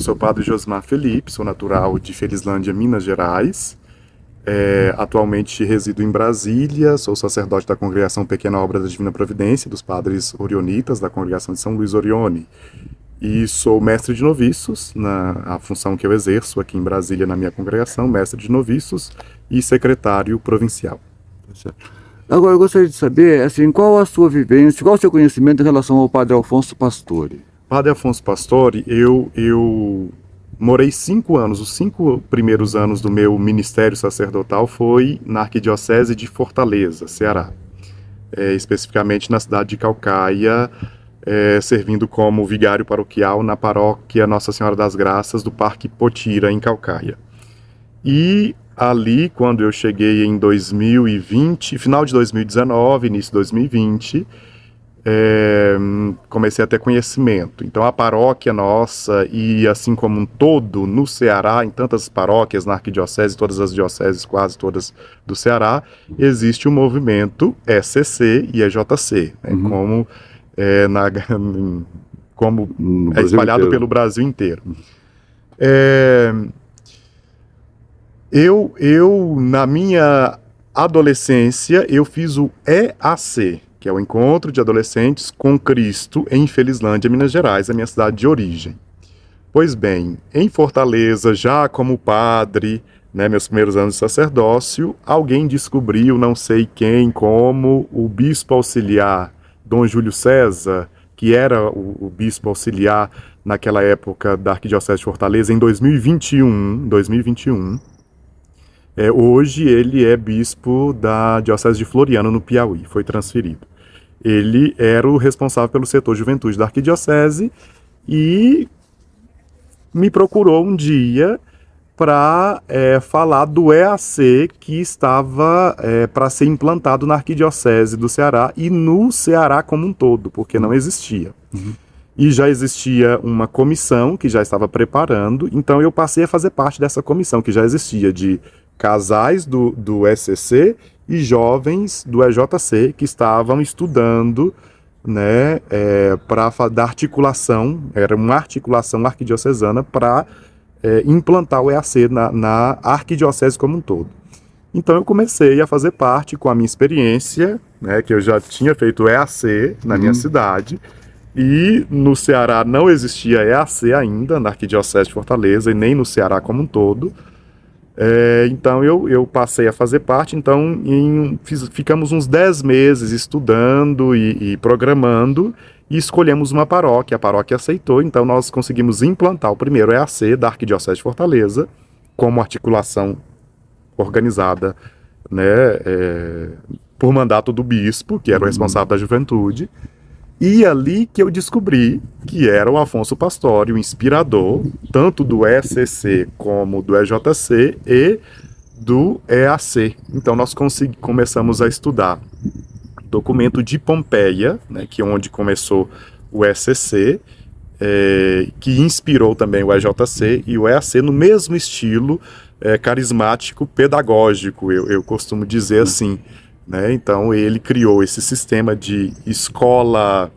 sou o padre Josmar Felipe, sou natural de Felizlândia, Minas Gerais. Atualmente resido em Brasília, sou sacerdote da Congregação Pequena Obra da Divina Providência, dos padres orionitas da Congregação de São Luís Orione. E sou mestre de noviços, a função que eu exerço aqui em Brasília na minha congregação, mestre de noviços e secretário provincial. Agora, eu gostaria de saber, assim, qual a sua vivência, qual o seu conhecimento em relação ao padre Alfonso Pastore? Padre Alfonso Pastore, eu morei 5 anos, os 5 primeiros anos do meu ministério sacerdotal foi na Arquidiocese de Fortaleza, Ceará. Especificamente na cidade de Caucaia, servindo como vigário paroquial na paróquia Nossa Senhora das Graças do Parque Potira, em Caucaia. E ali, quando eu cheguei em 2020, final de 2019, início de 2020, comecei a ter conhecimento. Então a paróquia nossa, e assim como um todo no Ceará, em tantas paróquias na arquidiocese, todas as dioceses, quase todas do Ceará, existe o movimento ECC e EJC, né, como é espalhado pelo Brasil inteiro. Eu, na minha adolescência, eu fiz o EAC, que é o Encontro de Adolescentes com Cristo em Felizlândia, Minas Gerais, a minha cidade de origem. Pois bem, em Fortaleza, já como padre, né, meus primeiros anos de sacerdócio, alguém descobriu, não sei quem, como, o bispo auxiliar Dom Júlio César, que era o bispo auxiliar naquela época da Arquidiocese de Fortaleza, em 2021, hoje ele é bispo da Diocese de Floriano, no Piauí, foi transferido. Ele era o responsável pelo setor juventude da Arquidiocese e me procurou um dia para falar do EAC que estava para ser implantado na Arquidiocese do Ceará e no Ceará como um todo, porque não existia. E já existia uma comissão que já estava preparando, então eu passei a fazer parte dessa comissão que já existia de casais do ECC e jovens do EJC que estavam estudando, né, da articulação, era uma articulação arquidiocesana para implantar o EAC na arquidiocese como um todo. Então eu comecei a fazer parte com a minha experiência, né, que eu já tinha feito EAC na minha cidade, e no Ceará não existia EAC ainda, na Arquidiocese de Fortaleza, e nem no Ceará como um todo. Então eu passei a fazer parte, então ficamos uns 10 meses estudando e programando, e escolhemos uma paróquia, a paróquia aceitou, então nós conseguimos implantar o primeiro EAC da Arquidiocese de Fortaleza, como articulação organizada, né, por mandato do bispo, que era o responsável da juventude. E ali que eu descobri que era o Alfonso Pastore, o inspirador, tanto do ECC como do EJC e do EAC. Então nós começamos a estudar documento de Pompeia, né, que é onde começou o ECC, que inspirou também o EJC e o EAC no mesmo estilo carismático pedagógico, eu costumo dizer assim. Né? Então ele criou esse sistema de escola...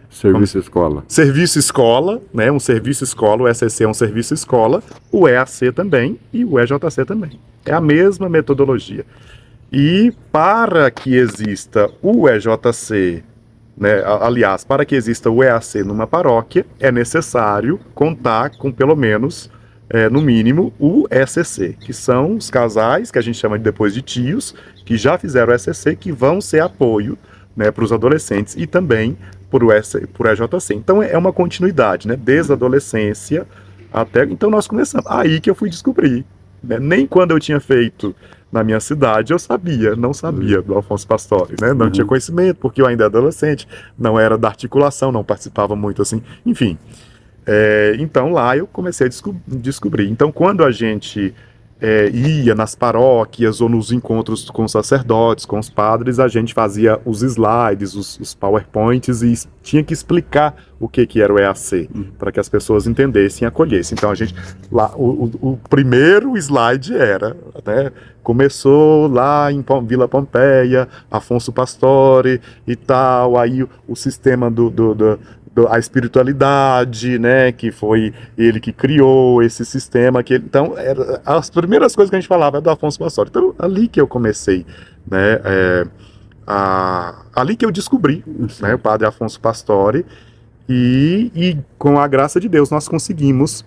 Serviço-escola. Serviço-escola, né? Um serviço-escola, o ECC é um serviço-escola, o EAC também e o EJC também. É a mesma metodologia. E para que exista o EJC, né? Aliás, para que exista o EAC numa paróquia, é necessário contar com pelo menos... no mínimo, o ECC, que são os casais, que a gente chama depois de tios, que já fizeram o ECC, que vão ser apoio, né, para os adolescentes e também por EJC. Então é uma continuidade, né, desde a adolescência até... Então nós começamos, aí que eu fui descobrir, né, nem quando eu tinha feito na minha cidade eu não sabia do Alfonso Pastore, né, não tinha conhecimento, porque eu ainda era adolescente, não era da articulação, não participava muito assim, enfim... então lá eu comecei a descobrir. Então quando a gente ia nas paróquias ou nos encontros com os sacerdotes, com os padres, a gente fazia os slides, os PowerPoints e tinha que explicar o que era o EAC, para que as pessoas entendessem e acolhessem. Então a gente, lá, o primeiro slide era, né, começou lá em Vila Pompeia, Afonso Pastore e tal, aí o sistema a espiritualidade, né, que foi ele que criou esse sistema, então as primeiras coisas que a gente falava é do Afonso Pastore. Então ali que eu comecei, né, ali que eu descobri, né, o padre Afonso Pastore, e com a graça de Deus nós conseguimos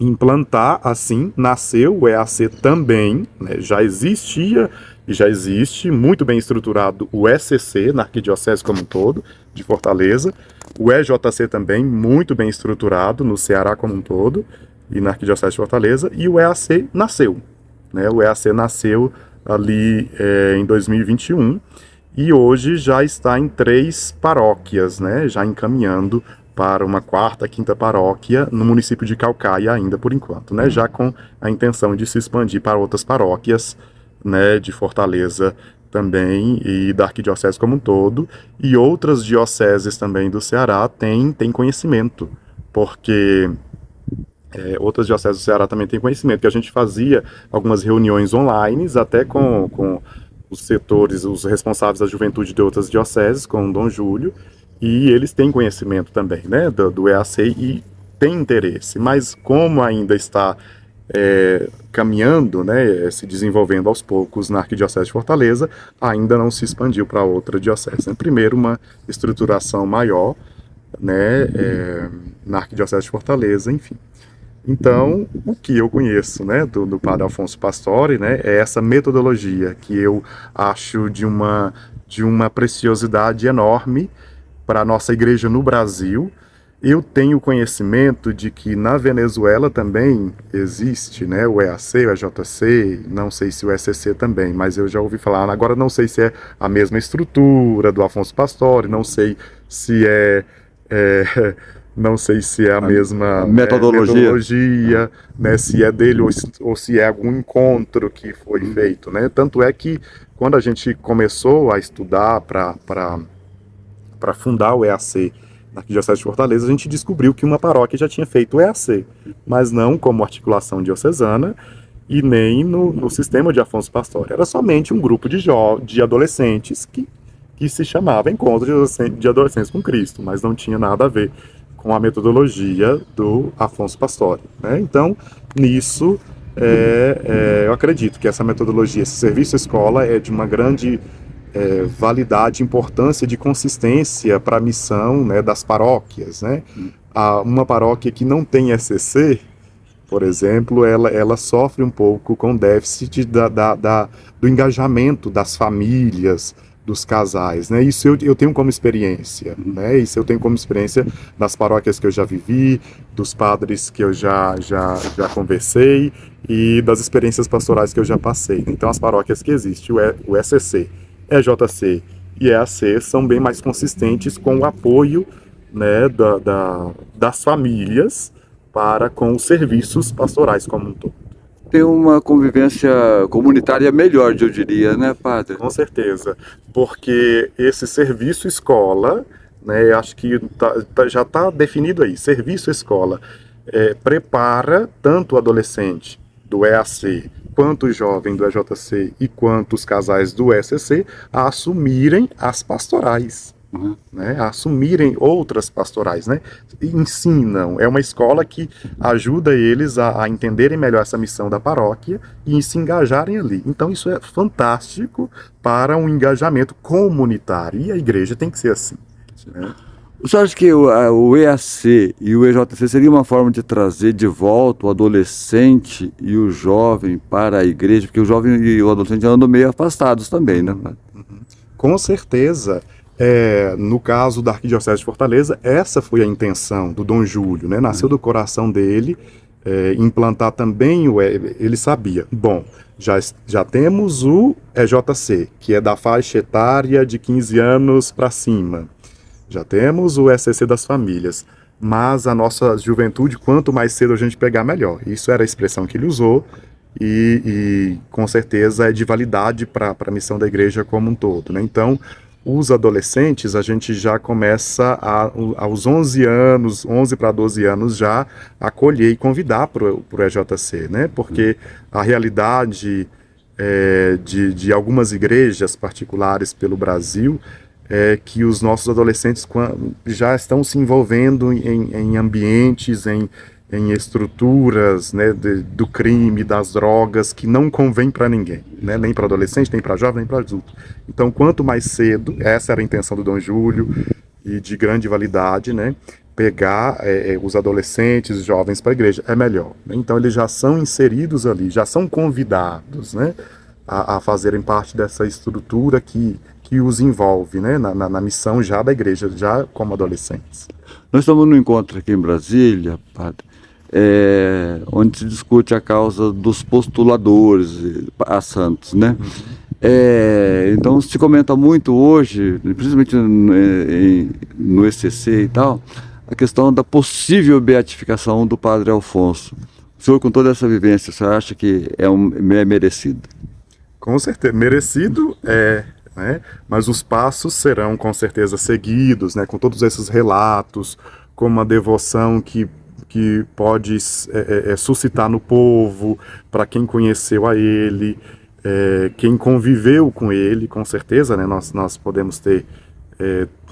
implantar, assim, nasceu o EAC também, né, já existia e já existe, muito bem estruturado, o ECC, na Arquidiocese como um todo, de Fortaleza, o EJC também, muito bem estruturado, no Ceará como um todo, e na Arquidiocese de Fortaleza, e o EAC nasceu, né, o EAC nasceu ali em 2021, e hoje já está em 3 paróquias, né, já encaminhando para uma 4ª, 5ª paróquia no município de Caucaia ainda por enquanto, né? Já com a intenção de se expandir para outras paróquias, né, de Fortaleza também e da Arquidiocese como um todo, e outras dioceses também do Ceará têm conhecimento, porque outras dioceses do Ceará também têm conhecimento, que a gente fazia algumas reuniões online, até com os setores, os responsáveis da juventude de outras dioceses, com o Dom Júlio, e eles têm conhecimento também, né, do EAC e têm interesse, mas como ainda está caminhando, né, se desenvolvendo aos poucos na Arquidiocese de Fortaleza, ainda não se expandiu para outra diocese. Né? Primeiro, uma estruturação maior, né, na Arquidiocese de Fortaleza, enfim. Então, o que eu conheço, né, do padre Afonso Pastore, né, é essa metodologia que eu acho de uma preciosidade enorme para a nossa igreja no Brasil. Eu tenho conhecimento de que na Venezuela também existe, né, o EAC, o EJC, não sei se o ECC também, mas eu já ouvi falar. Agora não sei se é a mesma estrutura do Afonso Pastore, não sei se não sei se é a mesma metodologia, né, se é dele ou se é algum encontro que foi feito, né? Tanto é que quando a gente começou a estudar para fundar o EAC na Arquidiocese de Fortaleza, a gente descobriu que uma paróquia já tinha feito o EAC, mas não como articulação diocesana e nem no sistema de Afonso Pastore. Era somente um grupo de adolescentes que se chamava Encontro de Adolescentes com Cristo, mas não tinha nada a ver com a metodologia do Afonso Pastore. Né? Então, nisso, eu acredito que essa metodologia, esse serviço escola é de uma grande validade, importância de consistência para a missão, né, das paróquias. Né? Uma paróquia que não tem ECC, por exemplo, ela sofre um pouco com déficit do engajamento das famílias, dos casais, né? Isso eu tenho como experiência, né? Isso eu tenho como experiência das paróquias que eu já vivi, dos padres que eu já conversei e das experiências pastorais que eu já passei. Então, as paróquias que existem, o ECC, EJC e EAC, são bem mais consistentes com o apoio, né, das famílias para com os serviços pastorais como um todo. Tem uma convivência comunitária melhor, eu diria, né, padre? Com certeza, porque esse serviço escola, né, acho que já está definido aí, serviço escola, prepara tanto o adolescente do EAC, quanto o jovem do EJC e quanto os casais do ECC a assumirem as pastorais. Né, a assumirem outras pastorais, né, ensinam, é uma escola que ajuda eles a entenderem melhor essa missão da paróquia e se engajarem ali. Então isso é fantástico para um engajamento comunitário, e a igreja tem que ser assim. Né? O senhor acha que o EAC e o EJC seria uma forma de trazer de volta o adolescente e o jovem para a igreja? Porque o jovem e o adolescente andam meio afastados também, né? Com certeza. No caso da Arquidiocese de Fortaleza, essa foi a intenção do Dom Júlio, né? Nasceu do coração dele, implantar também ele sabia, bom, já temos o EJC, que é da faixa etária de 15 anos para cima, já temos o ECC das famílias, mas a nossa juventude, quanto mais cedo a gente pegar, melhor. Isso era a expressão que ele usou e com certeza é de validade para a missão da igreja como um todo, né? Então, os adolescentes, a gente já começa aos 11 anos, 11 para 12 anos, já acolher e convidar para o EJC, né? Porque a realidade de algumas igrejas particulares pelo Brasil que os nossos adolescentes já estão se envolvendo em ambientes, em estruturas, né, do crime, das drogas, que não convém para ninguém, né, nem para adolescente, nem para jovem, nem para adulto. Então, quanto mais cedo, essa era a intenção do Dom Júlio, e de grande validade, né, pegar os adolescentes, os jovens para a igreja, é melhor. Né? Então, eles já são inseridos ali, já são convidados, né, a fazerem parte dessa estrutura que os envolve, né, na missão já da igreja, já como adolescentes. Nós estamos num encontro aqui em Brasília, padre, onde se discute a causa dos postuladores a santos, né? Então se comenta muito hoje, principalmente no ECC e tal, a questão da possível beatificação do padre Alfonso. O senhor, com toda essa vivência, você acha que é merecido? Com certeza, merecido né? Mas os passos serão com certeza seguidos, né? Com todos esses relatos, com uma devoção que pode suscitar no povo, para quem conheceu a ele, quem conviveu com ele, com certeza, né? Nós podemos ter,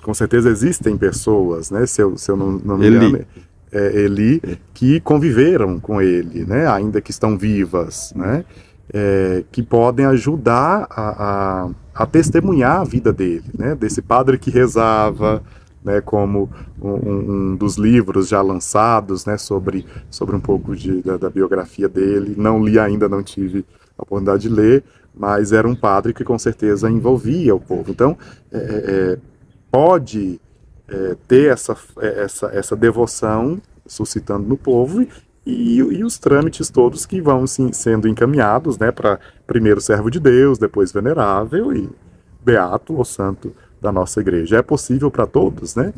com certeza existem pessoas, né? Se eu não me engano, Eli, que conviveram com ele, né? Ainda que estão vivas, né? Que podem ajudar a testemunhar a vida dele, né? Desse padre que rezava, né? Como um dos livros já lançados, né? Sobre um pouco da biografia dele. Não li ainda, não tive a oportunidade de ler, mas era um padre que com certeza envolvia o povo. Então, pode ter essa devoção suscitando no povo e os trâmites todos que vão sendo encaminhados, né, para primeiro servo de Deus, depois venerável e beato ou santo da nossa igreja. É possível para todos, né?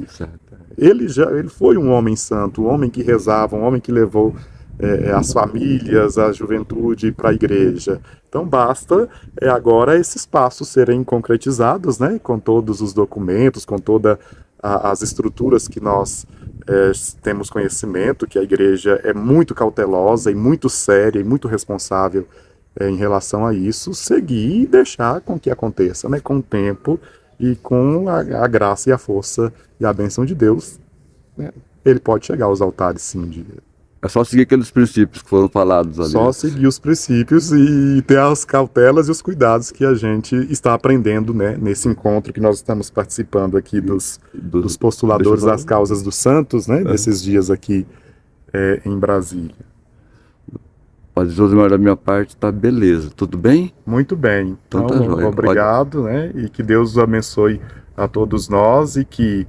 Ele foi um homem santo, um homem que rezava, um homem que levou as famílias, a juventude para a igreja. Então basta agora esses passos serem concretizados, né, com todos os documentos, com todas as estruturas que nós temos conhecimento, que a igreja é muito cautelosa e muito séria e muito responsável em relação a isso, seguir e deixar com que aconteça, né, com o tempo e com a graça e a força e a bênção de Deus, né, ele pode chegar aos altares, sim. É só seguir aqueles princípios que foram falados ali. Só seguir os princípios e ter as cautelas e os cuidados que a gente está aprendendo, né, nesse encontro que nós estamos participando aqui dos postuladores das causas dos santos, né, desses dias aqui em Brasília. Padre Josimar, da minha parte, tá beleza. Tudo bem? Muito bem. Então, tá jóia. Obrigado, né, e que Deus abençoe a todos nós e que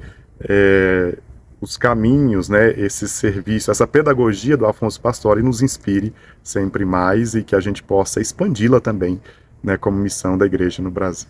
os caminhos, né, esse serviço, essa pedagogia do Afonso Pastori nos inspire sempre mais e que a gente possa expandi-la também, né, como missão da igreja no Brasil.